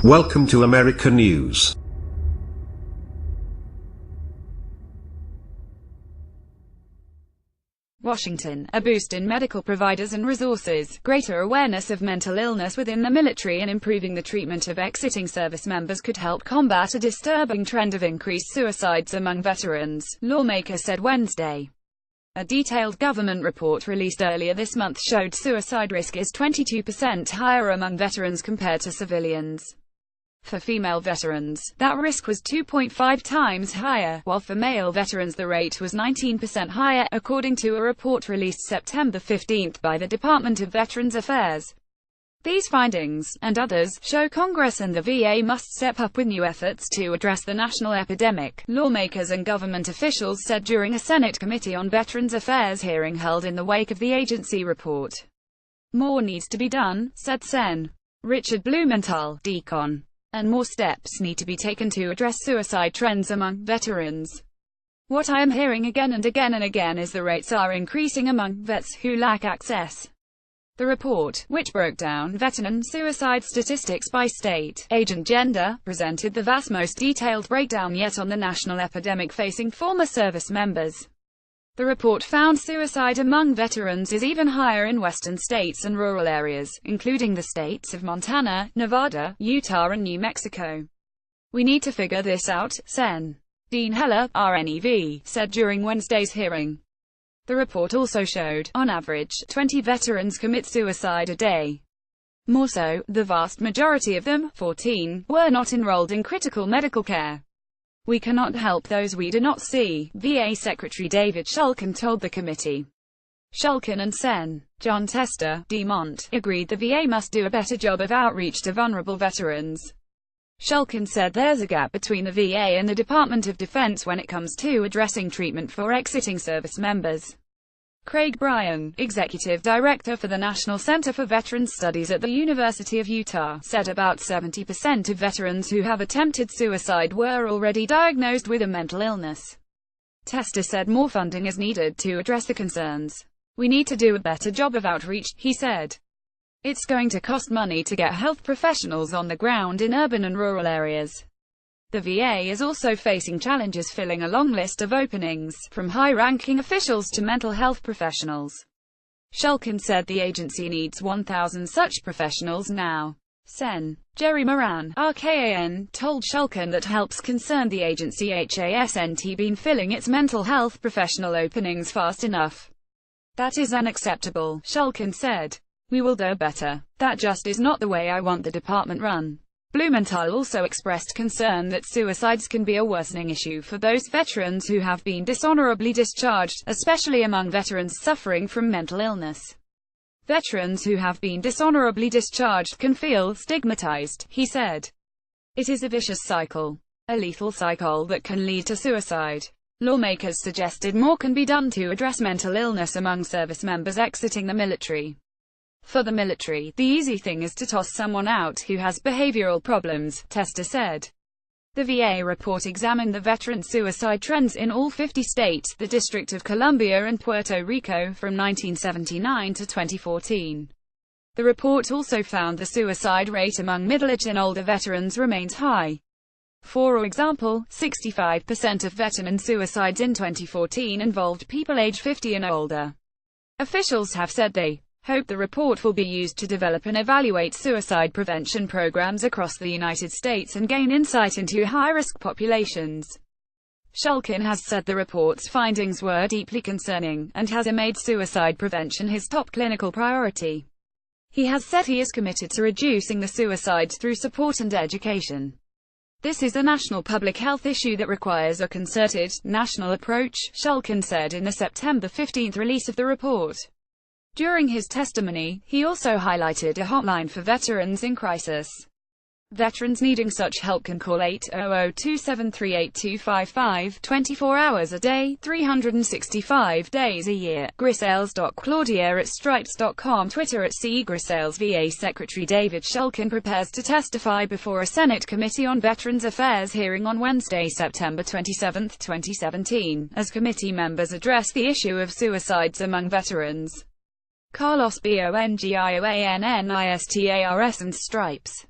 Welcome to America News. Washington, a boost in medical providers and resources, greater awareness of mental illness within the military and improving the treatment of exiting service members could help combat a disturbing trend of increased suicides among veterans, lawmakers said Wednesday. A detailed government report released earlier this month showed suicide risk is 22% higher among veterans compared to civilians. For female veterans, that risk was 2.5 times higher, while for male veterans the rate was 19% higher, according to a report released September 15 by the Department of Veterans Affairs. These findings, and others, show Congress and the VA must step up with new efforts to address the national epidemic, lawmakers and government officials said during a Senate Committee on Veterans Affairs hearing held in the wake of the agency report. More needs to be done, said Sen. Richard Blumenthal, Decon. And more steps need to be taken to address suicide trends among veterans. What I am hearing again and again and again is the rates are increasing among vets who lack access. The report, which broke down veteran suicide statistics by state, age and gender, presented the vast most detailed breakdown yet on the national epidemic facing former service members. The report found suicide among veterans is even higher in western states and rural areas, including the states of Montana, Nevada, Utah and New Mexico. We need to figure this out, Sen. Dean Heller, RNEV, said during Wednesday's hearing. The report also showed, on average, 20 veterans commit suicide a day. More so, the vast majority of them, 14, were not enrolled in critical medical care. We cannot help those we do not see, VA Secretary David Shulkin told the committee. Shulkin and Sen. John Tester, DeMont, agreed the VA must do a better job of outreach to vulnerable veterans. Shulkin said there's a gap between the VA and the Department of Defense when it comes to addressing treatment for exiting service members. Craig Bryan, Executive Director for the National Center for Veterans Studies at the University of Utah, said about 70% of veterans who have attempted suicide were already diagnosed with a mental illness. Tester said more funding is needed to address the concerns. We need to do a better job of outreach, he said. It's going to cost money to get health professionals on the ground in urban and rural areas. The VA is also facing challenges filling a long list of openings, from high-ranking officials to mental health professionals. Shulkin said the agency needs 1,000 such professionals now. Sen. Jerry Moran, RKAN, told Shulkin that helps concerned the agency hasn't been filling its mental health professional openings fast enough. That is unacceptable, Shulkin said. We will do better. That just is not the way I want the department run. Blumenthal also expressed concern that suicides can be a worsening issue for those veterans who have been dishonorably discharged, especially among veterans suffering from mental illness. Veterans who have been dishonorably discharged can feel stigmatized, he said. It is a vicious cycle, a lethal cycle that can lead to suicide. Lawmakers suggested more can be done to address mental illness among service members exiting the military. For the military, the easy thing is to toss someone out who has behavioral problems, Tester said. The VA report examined the veteran suicide trends in all 50 states, the District of Columbia and Puerto Rico, from 1979 to 2014. The report also found the suicide rate among middle-aged and older veterans remains high. For example, 65% of veteran suicides in 2014 involved people age 50 and older. Officials have said they hope the report will be used to develop and evaluate suicide prevention programs across the United States and gain insight into high-risk populations. Shulkin has said the report's findings were deeply concerning, and has made suicide prevention his top clinical priority. He has said he is committed to reducing the suicides through support and education. This is a national public health issue that requires a concerted, national approach, Shulkin said in the September 15 release of the report. During his testimony, he also highlighted a hotline for veterans in crisis. Veterans needing such help can call 800-273-8255, 24 hours a day, 365 days a year. Grisales. Claudia@stripes.com. Twitter @CGrisales. VA Secretary David Shulkin prepares to testify before a Senate Committee on Veterans Affairs hearing on Wednesday, September 27, 2017, as committee members address the issue of suicides among veterans. Carlos Bongioannistars and Stripes.